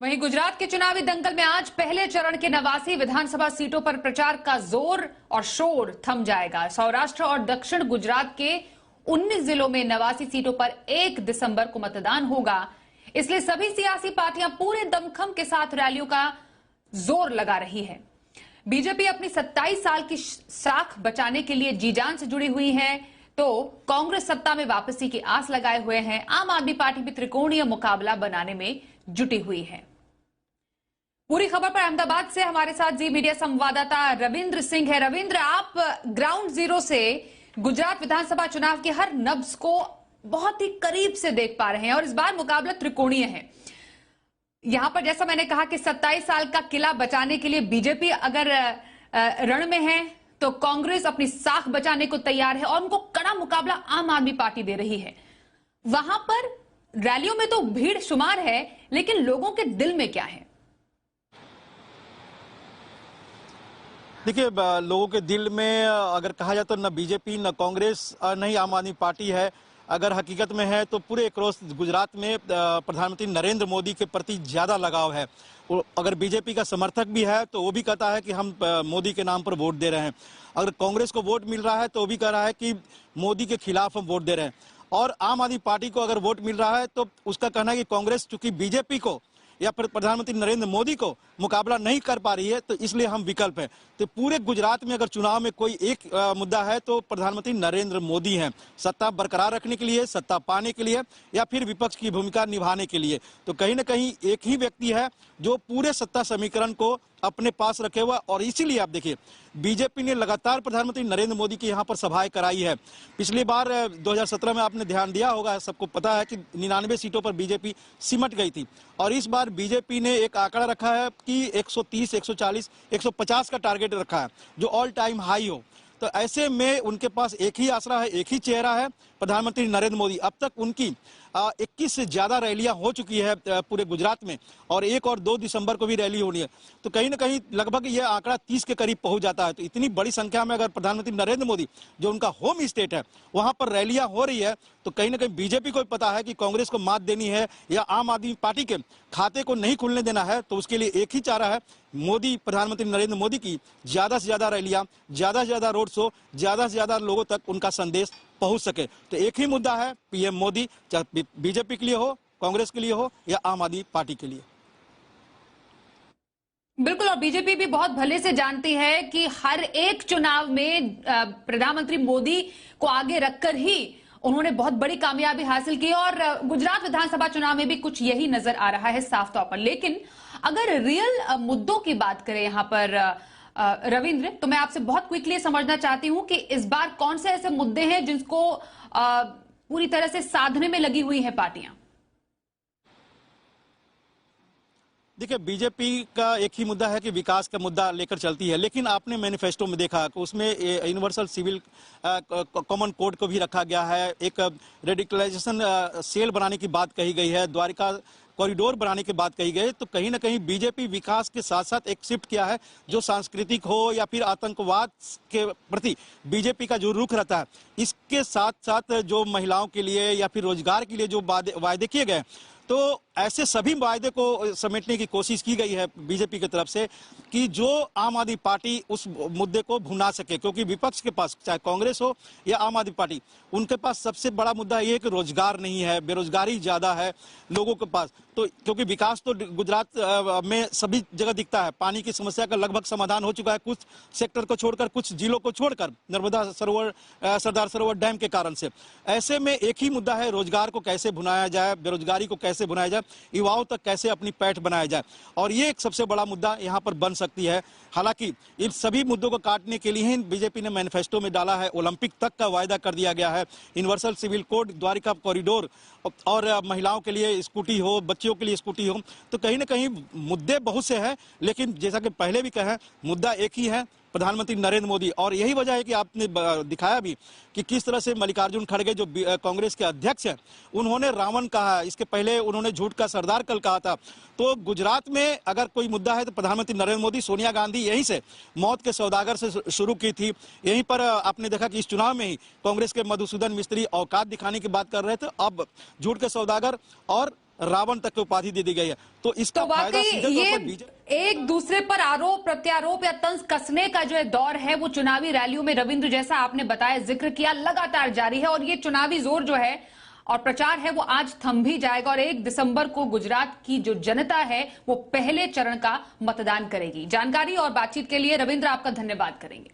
वहीं गुजरात के चुनावी दंगल में आज पहले चरण के 89 विधानसभा सीटों पर प्रचार का जोर और शोर थम जाएगा। सौराष्ट्र और दक्षिण गुजरात के 19 जिलों में 89 सीटों पर 1 दिसंबर को मतदान होगा। इसलिए सभी सियासी पार्टियां पूरे दमखम के साथ रैलियों का जोर लगा रही है। बीजेपी अपनी 27 साल की साख बचाने के लिए जी जान से जुड़ी हुई है, तो कांग्रेस सत्ता में वापसी की आस लगाए हुए हैं। आम आदमी पार्टी भी त्रिकोणीय मुकाबला बनाने में जुटी हुई है। पूरी खबर पर अहमदाबाद से हमारे साथ जी मीडिया संवाददाता रविंद्र सिंह है। रविंद्र, आप ग्राउंड जीरो से गुजरात विधानसभा चुनाव के हर नब्ज को बहुत ही करीब से देख पा रहे हैं और इस बार मुकाबला त्रिकोणीय है। यहां पर जैसा मैंने कहा कि 27 साल का किला बचाने के लिए बीजेपी अगर रण में है तो कांग्रेस अपनी साख बचाने को तैयार है और उनको कड़ा मुकाबला आम आदमी पार्टी दे रही है। वहां पर रैलियों में तो भीड़ शुमार है, लेकिन लोगों के दिल में क्या है? देखिए, लोगों के दिल में अगर कहा जाए तो न बीजेपी न कांग्रेस न ही आम आदमी पार्टी है। अगर हकीकत में है तो पूरे क्रॉस गुजरात में प्रधानमंत्री नरेंद्र मोदी के प्रति ज्यादा लगाव है। अगर बीजेपी का समर्थक भी है तो वो भी कहता है कि हम मोदी के नाम पर वोट दे रहे हैं। अगर कांग्रेस को वोट मिल रहा है तो वो भी कह रहा है कि मोदी के खिलाफ हम वोट दे रहे हैं। और आम आदमी पार्टी को अगर वोट मिल रहा है तो उसका कहना है कि कांग्रेस चूंकि बीजेपी को या फिर प्रधानमंत्री नरेंद्र मोदी को मुकाबला नहीं कर पा रही है तो इसलिए हम विकल्प है। तो पूरे गुजरात में अगर चुनाव में कोई एक मुद्दा है तो प्रधानमंत्री नरेंद्र मोदी हैं, सत्ता बरकरार रखने के लिए, सत्ता पाने के लिए या फिर विपक्ष की भूमिका निभाने के लिए। तो कहीं ना कहीं एक ही व्यक्ति है जो पूरे सत्ता समीकरण को अपने पास रखे हुआ। और इसीलिए आप देखिए, बीजेपी ने लगातार प्रधानमंत्री नरेंद्र मोदी की यहां पर सभाएं कराई है। पिछली बार 2017 में आपने ध्यान दिया होगा, सबको पता है कि 99 सीटों पर बीजेपी सिमट गई थी और इस बार बीजेपी ने एक आंकड़ा रखा है कि 130, 140, 150 का टारगेट रखा है जो ऑल टाइम हाई हो। तो ऐसे में उनके पास एक ही आसरा है, एक ही चेहरा है, प्रधानमंत्री नरेंद्र मोदी। अब तक उनकी 21 से ज्यादा रैलियां हो चुकी है पूरे गुजरात में और 1 और 2 दिसंबर को भी रैली होनी है। तो कहीं ना कहीं लगभग यह आंकड़ा 30 के करीब पहुंच जाता है। तो इतनी बड़ी संख्या में अगर प्रधानमंत्री नरेंद्र मोदी, जो उनका होम स्टेट है, वहां पर रैलियां हो रही है तो कहीं ना कहीं बीजेपी को पता है कि कांग्रेस को मात देनी है या आम आदमी पार्टी के खाते को नहीं खुलने देना है। तो उसके लिए एक ही चारा है, मोदी, प्रधानमंत्री नरेंद्र मोदी की ज्यादा से ज्यादा रैलियां, ज्यादा से ज्यादा रोड शो, ज्यादा से ज्यादा लोगों तक उनका संदेश पहुंच सके। तो एक ही मुद्दा है, पीएम मोदी, चाहे बीजेपी के लिए हो, कांग्रेस के लिए हो या आम आदमी पार्टी के लिए। बिल्कुल, और बीजेपी भी बहुत भले से जानती है कि हर एक चुनाव में प्रधानमंत्री मोदी को आगे रखकर ही उन्होंने बहुत बड़ी कामयाबी हासिल की और गुजरात विधानसभा चुनाव में भी कुछ यही नजर आ रहा है साफ तौर पर। लेकिन अगर रियल मुद्दों की बात करें यहां पर रविंद्र, तो मैं आपसे बहुत क्विकली समझना चाहती हूं कि इस बार कौन से ऐसे मुद्दे हैं जिसको पूरी तरह से साधने में लगी हुई हैं पार्टियां? देखिए, बीजेपी का एक ही मुद्दा है कि विकास का मुद्दा लेकर चलती है, लेकिन आपने मैनिफेस्टो में देखा कि उसमें यूनिवर्सल सिविल कॉमन कोड को भी रखा गया है। एक रेडिकलाइजेशन सेल बनाने की बात कही गई है, द्वारिका कॉरिडोर बनाने की बात कही गई। तो कहीं ना कहीं बीजेपी विकास के साथ साथ एक शिफ्ट किया है, जो सांस्कृतिक हो या फिर आतंकवाद के प्रति बीजेपी का जो रुख रहता है, इसके साथ साथ जो महिलाओं के लिए या फिर रोजगार के लिए जो वायदे किए गए, तो ऐसे सभी वायदे को समेटने की कोशिश की गई है बीजेपी की तरफ से कि जो आम आदमी पार्टी उस मुद्दे को भुना सके। क्योंकि विपक्ष के पास, चाहे कांग्रेस हो या आम आदमी पार्टी, उनके पास सबसे बड़ा मुद्दा ये है कि रोजगार नहीं है, बेरोजगारी ज्यादा है लोगों के पास। तो क्योंकि विकास तो गुजरात में सभी जगह दिखता है, पानी की समस्या का लगभग समाधान हो चुका है, कुछ सेक्टर को छोड़कर, कुछ जिलों को छोड़कर, नर्मदा सरोवर, सरदार सरोवर डैम के कारण से। ऐसे में एक ही मुद्दा है, रोजगार को कैसे भुनाया जाए, बेरोजगारी को कैसे भुनाया जाए, युवाओं तक कैसे अपनी पैठ बनाया जाए। और ये एक सबसे बड़ा मुद्दा यहाँ पर बन सकती है। हालांकि इन सभी मुद्दों को काटने के लिए ही बीजेपी ने मैनिफेस्टो में डाला है, ओलंपिक तक का वायदा कर दिया गया है, universal civil code, Dwarka corridor और महिलाओं के लिए स्कूटी हो, बच्चियों के लिए स्कूटी हो। तो कहीं ना कहीं मुद्दे बहुत से हैं, लेकिन जैसा कि पहले भी कहा, मुद्दा एक ही है, प्रधानमंत्री नरेंद्र मोदी। और यही वजह है कि आपने दिखाया भी कि किस तरह से मल्लिकार्जुन खड़गे, जो कांग्रेस के अध्यक्ष हैं, उन्होंने रावण कहा, इसके पहले उन्होंने झूठ का सरदार कल कहा था। तो गुजरात में अगर कोई मुद्दा है तो प्रधानमंत्री नरेंद्र मोदी, सोनिया गांधी यहीं से मौत के सौदागर से शुरू की थी। यहीं पर आपने देखा कि इस चुनाव में ही कांग्रेस के मधुसूदन मिस्त्री औकात दिखाने की बात कर रहे थे, अब झूठ के सौदागर और रावण तक की उपाधि दे दी गई है। तो इसका तो फायदा वाकई सीधे तौर ये पर बीजेपी एक दूसरे पर आरोप प्रत्यारोप या तंज कसने का जो दौर है वो चुनावी रैलियों में, रविंद्र जैसा आपने बताया, जिक्र किया, लगातार जारी है। और ये चुनावी जोर जो है और प्रचार है वो आज थम भी जाएगा और 1 दिसंबर को गुजरात की जो जनता है वो पहले चरण का मतदान करेगी। जानकारी और बातचीत के लिए रविंद्र आपका धन्यवाद करेंगे।